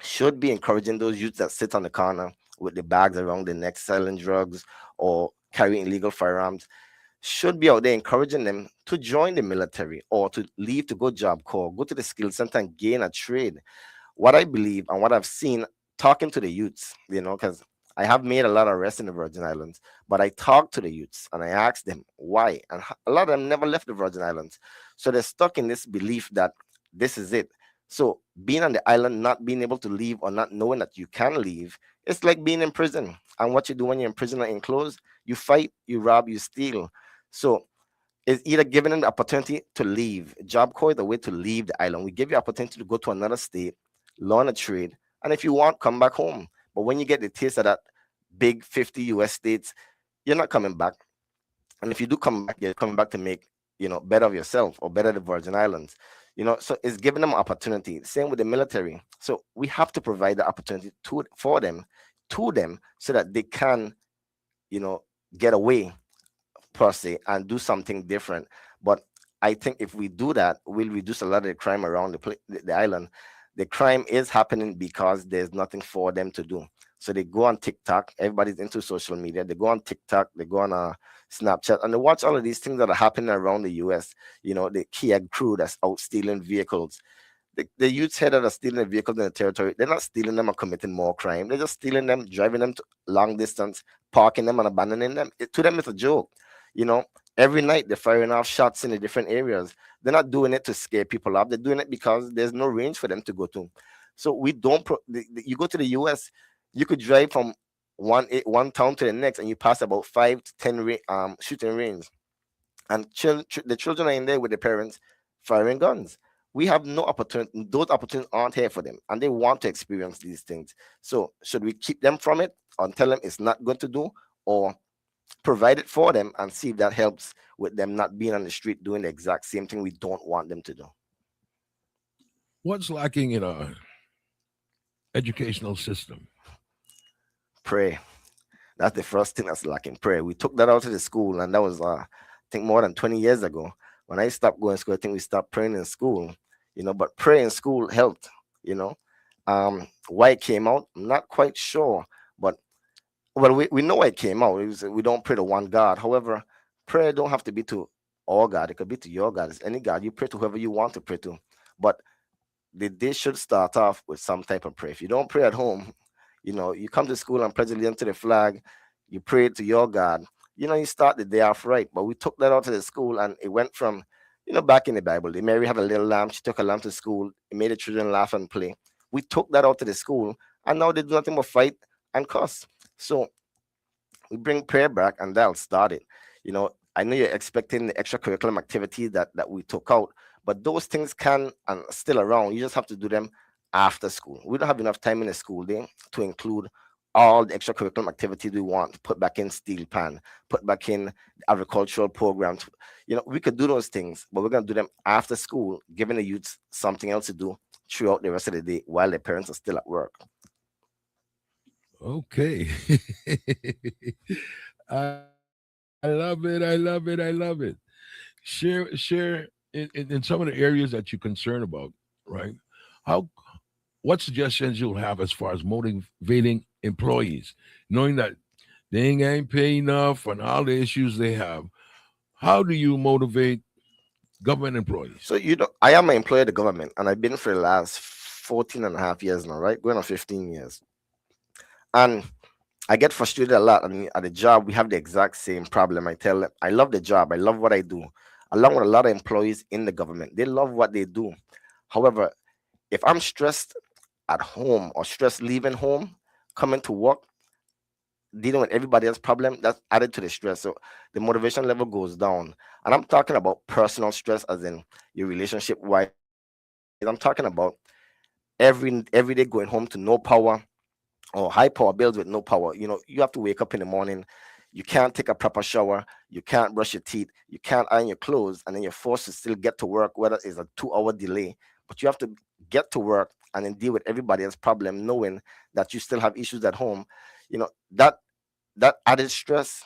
should be encouraging those youths that sit on the corner with the bags around their neck selling drugs or carrying illegal firearms, should be out there encouraging them to join the military or to leave to go Job Corps, go to the skill center and gain a trade. What I believe and what I've seen talking to the youths, because I have made a lot of arrests in the Virgin Islands, but I talk to the youths and I ask them why. And a lot of them never left the Virgin Islands. So they're stuck in this belief that this is it. So being on the island, not being able to leave or not knowing that you can leave, it's like being in prison. And what you do when you're in prison or enclosed, you fight, you rob, you steal. So it's either giving them the opportunity to leave. Job Corps is the way to leave the island. We give you opportunity to go to another state, learn a trade, and if you want, come back home. But when you get the taste of that big 50 US states, you're not coming back. And if you do come back, you're coming back to make, better of yourself or better the Virgin Islands. So it's giving them opportunity. Same with the military. So we have to provide the opportunity to them, so that they can, get away per se and do something different. But I think if we do that, we'll reduce a lot of the crime around the island. The crime is happening because there's nothing for them to do. So they go on TikTok. Everybody's into social media. They go on TikTok. They go on Snapchat, and they watch all of these things that are happening around the U.S. The Kia crew that's out stealing vehicles. The youths here that are stealing the vehicles in the territory, they're not stealing them or committing more crime. They're just stealing them, driving them to long distance, parking them and abandoning them. To them, it's a joke. Every night they're firing off shots in the different areas. They're not doing it to scare people off. They're doing it because there's no range for them to go to. So we don't. You go to the U.S., You could drive from one town to the next, and you pass about 5 to 10 shooting range, and the children are in there with the parents firing guns. We have no opportunity; those opportunities aren't here for them, and they want to experience these things. So, should we keep them from it and tell them it's not going to do, or provide it for them and see if that helps with them not being on the street doing the exact same thing we don't want them to do? What's lacking in our educational system? Pray. That's the first thing that's lacking. Prayer. We took that out of the school, and that was, I think, more than 20 years ago. When I stopped going to school, I think we stopped praying in school. But prayer in school helped. You know, why it came out, I'm not quite sure, but well, we know why it came out. It was, we don't pray to one God. However, prayer don't have to be to all God. It could be to your God. It's any God. You pray to whoever you want to pray to, but the day should start off with some type of prayer. If you don't pray at home, you come to school and pledge allegiance to the flag, you pray to your God, you start the day off right. But we took that out of the school, and it went from, back in the Bible, the Mary had a little lamb, she took a lamb to school, it made the children laugh and play. We took that out to the school, and now they do nothing but fight and cuss. So we bring prayer back, and that'll start it. I know you're expecting the extracurriculum activity that we took out, but those things can and still around. You just have to do them after school. We don't have enough time in the school day to include all the extracurriculum activities we want. Put back in steel pan, put back in agricultural programs. We could do those things, but we're gonna do them after school, giving the youths something else to do throughout the rest of the day while their parents are still at work. Okay. I love it. I love it. I love it. Share in some of the areas that you're concerned about, right? How what suggestions you'll have as far as motivating employees, knowing that they ain't paying enough and all the issues they have. How do you motivate government employees? So, I am an employee of the government, and I've been for the last 14 and a half years now, right? Going on 15 years. And I get frustrated a lot. I mean, at the job, we have the exact same problem. I tell them, I love the job. I love what I do. Along with a lot of employees in the government, they love what they do. However, if I'm stressed at home or stressed leaving home, coming to work, dealing with everybody else's problem, that's added to the stress. So the motivation level goes down. And I'm talking about personal stress, as in your relationship wise. I'm talking about every day going home to no power, or high power bills with no power. You have to wake up in the morning. You can't take a proper shower. You can't brush your teeth. You can't iron your clothes. And then you're forced to still get to work, whether it's a 2 hour delay. But you have to get to work and then deal with everybody else's problem, knowing that you still have issues at home. That added stress,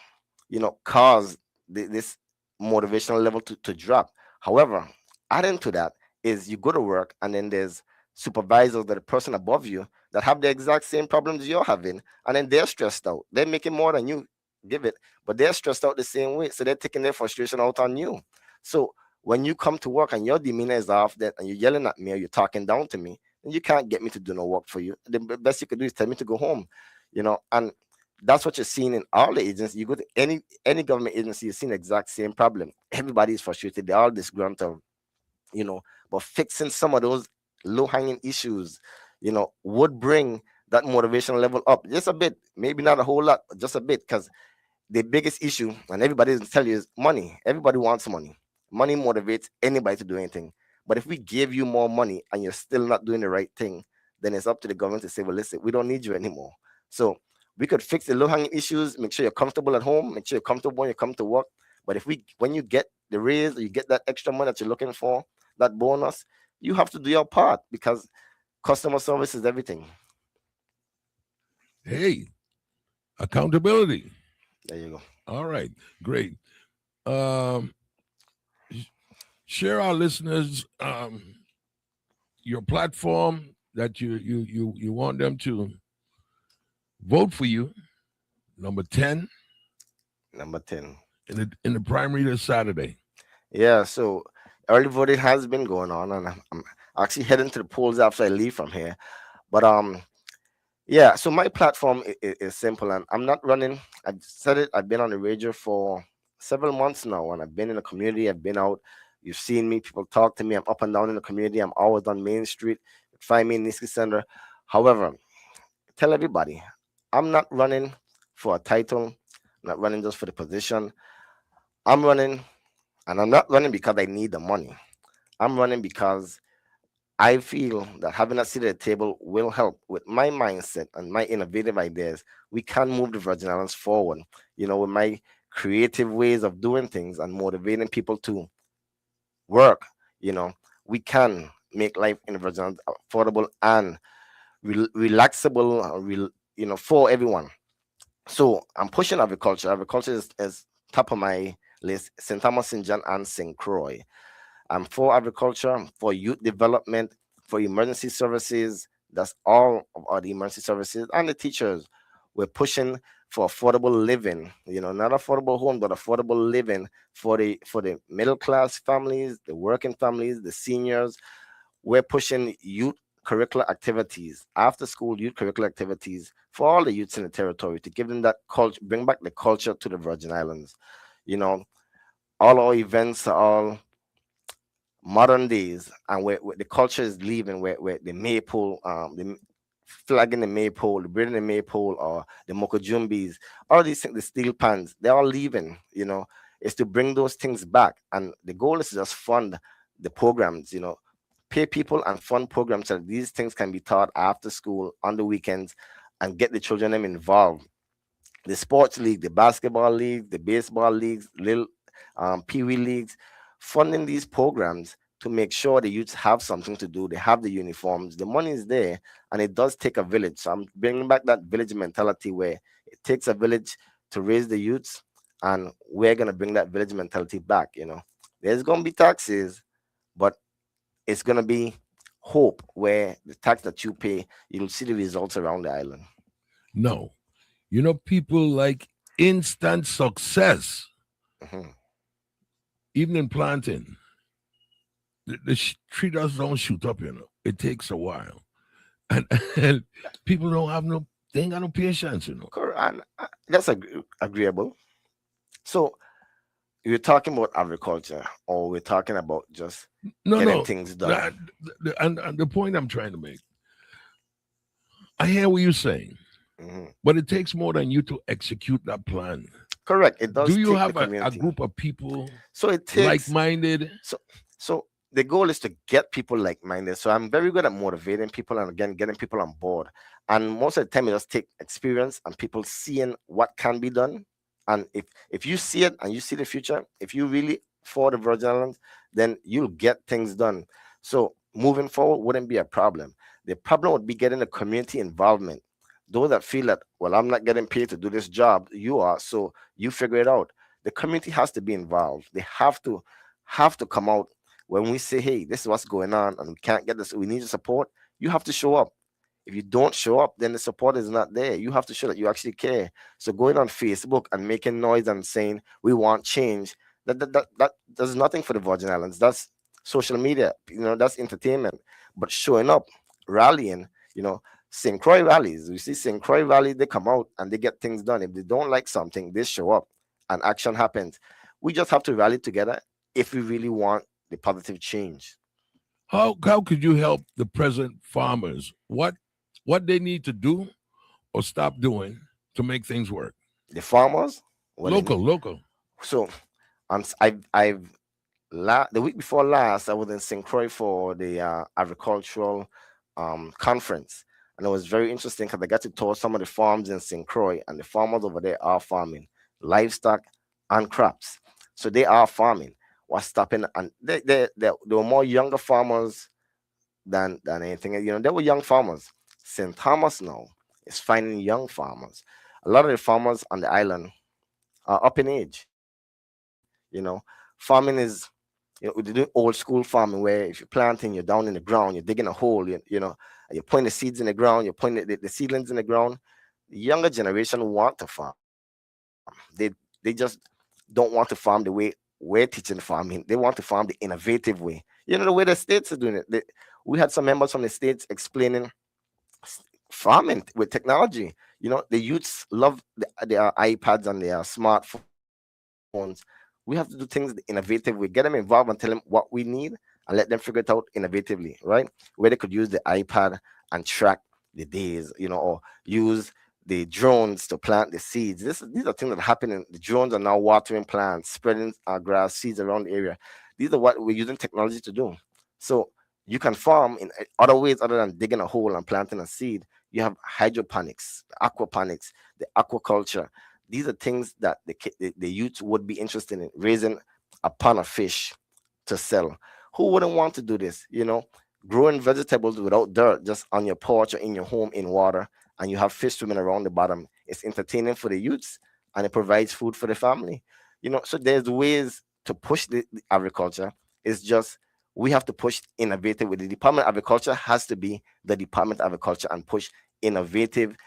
cause this motivational level to drop. However, adding to that is you go to work, and then there's supervisors, that the person above you, that have the exact same problems you're having, and then they're stressed out. They're making more than you give it, but they're stressed out the same way. So they're taking their frustration out on you. So when you come to work and your demeanor is off, that and you're yelling at me or you're talking down to me, and you can't get me to do no work for you. The best you could do is tell me to go home, and that's what you're seeing in all the agencies. You go to any government agency, you're seeing the exact same problem. Everybody is frustrated. They're all disgruntled, but fixing some of those low-hanging issues, would bring that motivation level up just a bit, maybe not a whole lot, but just a bit. Because the biggest issue, and everybody doesn't tell you, is money. Everybody wants money. Money motivates anybody to do anything. But if we give you more money and you're still not doing the right thing, then it's up to the government to say, well, listen, we don't need you anymore. So we could fix the low-hanging issues, make sure you're comfortable at home, make sure you're comfortable when you come to work. But when you get the raise, or you get that extra money that you're looking for, that bonus, you have to do your part, because customer service is everything. Hey, accountability. There you go. All right, great. Um, Share our listeners your platform that you want them to vote for you. Number 10 Number 10. in the primary this Saturday. Yeah, so early voting has been going on, and I'm actually heading to the polls after I leave from here. But yeah, so my platform is simple, and I'm not running. I said it. I've been on the radio for several months now, and I've been in the community. I've been out. You've seen me. People talk to me. I'm up and down in the community. I'm always on Main Street. Find me in Niski Center. However, tell everybody, I'm not running for a title, I'm not running just for the position. I'm running, and I'm not running because I need the money. I'm running because I feel that having a seat at the table will help with my mindset and my innovative ideas. We can move the Virgin Islands forward, with my creative ways of doing things and motivating people to work. You know, we can make life in the Virgin Islands affordable and relaxable, for everyone. So I'm pushing agriculture. Agriculture is top of my list. St. Thomas, St. John, and St. Croix. I'm for agriculture, for youth development, for emergency services. That's all of our the emergency services and the teachers. We're pushing for affordable living. Not affordable home, but affordable living for the middle class families, the working families, the seniors. We're pushing youth curricular activities, after school youth curricular activities for all the youths in the territory to give them that culture, bring back the culture to the Virgin Islands. You know, all our events are all modern days, and where the culture is leaving, where the maypole, the flagging the maypole, the braiding the maypole, or the mokojumbis, all these things, the steel pans, they're all leaving. Is to bring those things back, and the goal is to just fund the programs. Pay people and fund programs so that these things can be taught after school on the weekends, and get the children them involved. The sports league, the basketball league, the baseball leagues, little pee-wee leagues, funding these programs to make sure the youths have something to do. They have the uniforms, the money is there, and it does take a village. So I'm bringing back that village mentality where it takes a village to raise the youths, and we're gonna bring that village mentality back. There's gonna be taxes, but it's gonna be hope where the tax that you pay, you'll see the results around the island. No. People like instant success, Mhm. even in planting. The tree does don't shoot up, It takes a while. And, and people don't have they ain't got no patience. And that's agreeable. So you're talking about agriculture, or we're talking about just No, getting no. things done? And the point I'm trying to make, I hear what you're saying, Mhm. but it takes more than you to execute that plan. Correct. It does Do you take have the a community. group of people So it takes like-minded? so the goal is to get people like-minded. So I'm very good at motivating people and again getting people on board. And most of the time it does take experience and people seeing what can be done. And if you see it and you see the future, if you really for the Virgin Islands, then you'll get things done. So moving forward wouldn't be a problem. The problem would be getting the community involvement. Those that feel that, well, I'm not getting paid to do this job, you are, so you figure it out. The community has to be involved. They have to come out when we say, hey, this is what's going on and we can't get this, we need your support. You have to show up. If you don't show up, then the support is not there. You have to show that you actually care. So going on Facebook and making noise and saying we want change, that does nothing for the Virgin Islands. That's social media, that's entertainment. But showing up, rallying, you know St. Croix rallies, we see St. Croix rallies, they come out and they get things done. If they don't like something, they show up and action happens. We just have to rally together if we really want the positive change. How could you help the present farmers? What they need to do or stop doing to make things work? The farmers, well, Local. so I've the week before last, I was in St. Croix for the agricultural conference, and it was very interesting because I got to tour some of the farms in St. Croix, and the farmers over there are farming livestock and crops, so they are farming. What's stopping? And they were more younger farmers than anything. They were young farmers. St. Thomas now is finding young farmers. A lot of the farmers on the island are up in age. Farming is, we're doing old school farming where if you're planting, you're down in the ground, you're digging a hole, and you're putting the seeds in the ground, you're putting the seedlings in the ground. The younger generation want to farm. They just don't want to farm the way we're teaching farming. They want to farm the innovative way. The way the states are doing it. We had some members from the states explaining farming with technology. The youths love their iPads and their smartphones. We have to do things the innovative way, get them involved and tell them what we need and let them figure it out innovatively, right? Where they could use the iPad and track the days, or use the drones to plant the seeds. These are things that happen. In the drones are now watering plants, spreading grass seeds around the area. These are what we're using technology to do. So you can farm in other ways other than digging a hole and planting a seed. You have hydroponics, aquaponics, the aquaculture. These are things that the youth would be interested in, raising a pond of fish to sell. Who wouldn't want to do this? Growing vegetables without dirt, just on your porch or in your home in water, and you have fish swimming around the bottom. It's entertaining for the youths, and it provides food for the family. So there's ways to push the agriculture. It's just we have to push innovative. With the Department of Agriculture has to be the Department of Agriculture and push innovative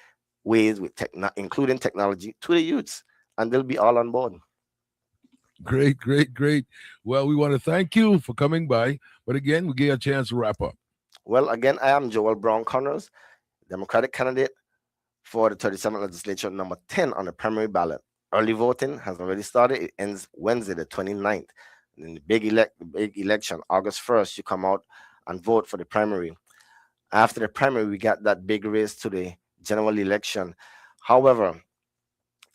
ways with including technology to the youths, and they'll be all on board. Great, great, great. Well, we want to thank you for coming by. But again, we give you a chance to wrap up. Well, again, I am Joel Browne Connors, Democratic candidate for the 37th legislature, number 10 on the primary ballot. Early voting has already started. It ends Wednesday, the 29th. And in the big election, August 1st, you come out and vote for the primary. After the primary, we got that big race to the general election. However,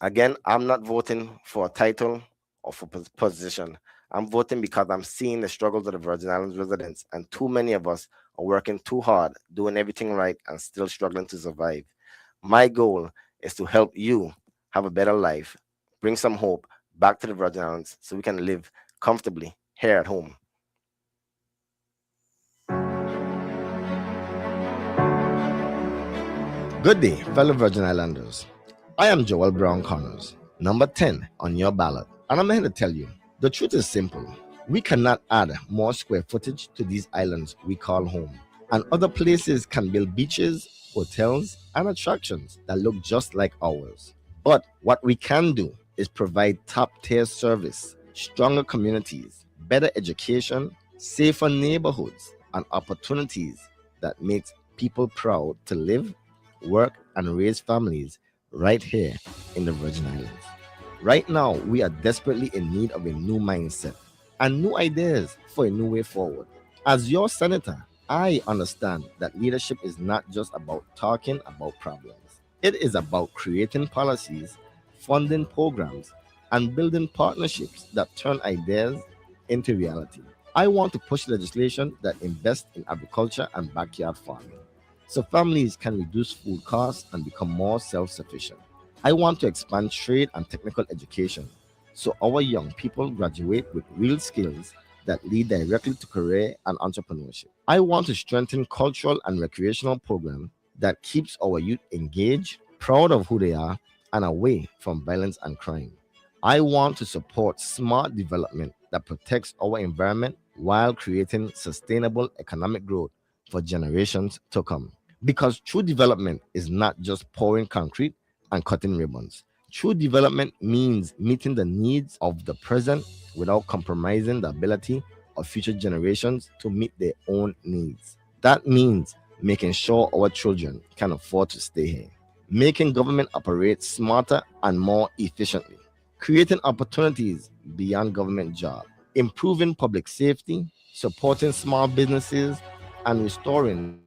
again, I'm not voting for a title or for position. I'm voting because I'm seeing the struggles of the Virgin Islands residents, and too many of us are working too hard, doing everything right, and still struggling to survive. My goal is to help you have a better life, bring some hope back to the Virgin Islands so we can live comfortably here at home. Good day, fellow Virgin Islanders. I am Joel Browne Connors, number 10 on your ballot, and I'm here to tell you, the truth is simple. We cannot add more square footage to these islands we call home, and other places can build beaches, hotels, and attractions that look just like ours. But what we can do is provide top-tier service, stronger communities, better education, safer neighborhoods, and opportunities that makes people proud to live, work, and raise families right here in the Virgin Islands. Right now, we are desperately in need of a new mindset and new ideas for a new way forward. As your senator, I understand that leadership is not just about talking about problems. It is about creating policies, funding programs, and building partnerships that turn ideas into reality. I want to push legislation that invests in agriculture and backyard farming, so families can reduce food costs and become more self-sufficient. I want to expand trade and technical education, so our young people graduate with real skills that lead directly to career and entrepreneurship. I want to strengthen cultural and recreational programs that keeps our youth engaged, proud of who they are, and away from violence and crime. I want to support smart development that protects our environment while creating sustainable economic growth for generations to come. Because true development is not just pouring concrete and cutting ribbons. True development means meeting the needs of the present without compromising the ability of future generations to meet their own needs. That means making sure our children can afford to stay here, making government operate smarter and more efficiently, creating opportunities beyond government jobs, improving public safety, supporting small businesses, and restoring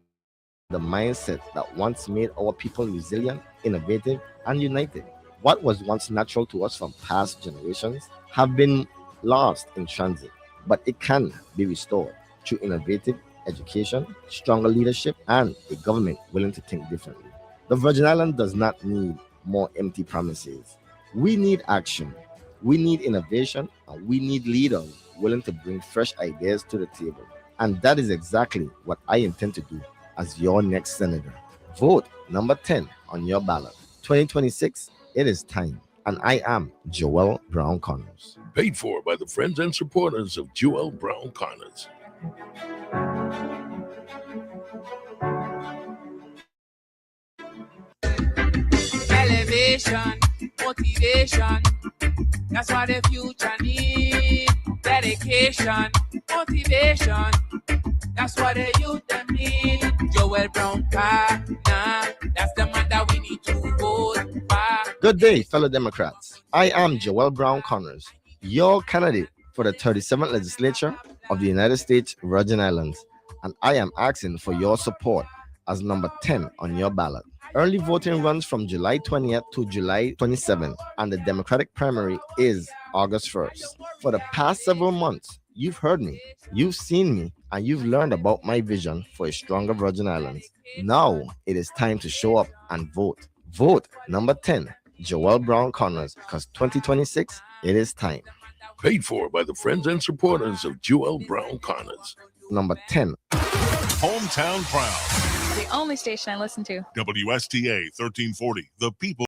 the mindset that once made our people resilient, innovative, and united. What was once natural to us from past generations have been lost in transit, but it can be restored through innovative education, stronger leadership, and a government willing to think differently. The Virgin Islands does not need more empty promises. We need action, we need innovation, and we need leaders willing to bring fresh ideas to the table. And that is exactly what I intend to do as your next senator. Vote number 10 on your ballot. 2026, it is time. And I am Joel Browne Connors. Paid for by the friends and supporters of Joel Browne Connors. Elevation, motivation, that's what the future need. Dedication, motivation, that's what the youth them need. Joel Browne Connors, that's the man that we need to vote for. Good day, fellow Democrats. I am Joel Browne Connors, your candidate for the 37th legislature of the United States Virgin Islands, and I am asking for your support as number 10 on your ballot. Early voting runs from July 20th to July 27th, and the Democratic primary is August 1st. For the past several months, you've heard me, you've seen me, and you've learned about my vision for a stronger Virgin Islands. Now it is time to show up and vote. Vote number 10, Joel Browne Connors, because 2026, it is time. Paid for by the friends and supporters of Joel Browne Connors. Number 10. Hometown Proud. The only station I listen to. WSTA 1340, the people.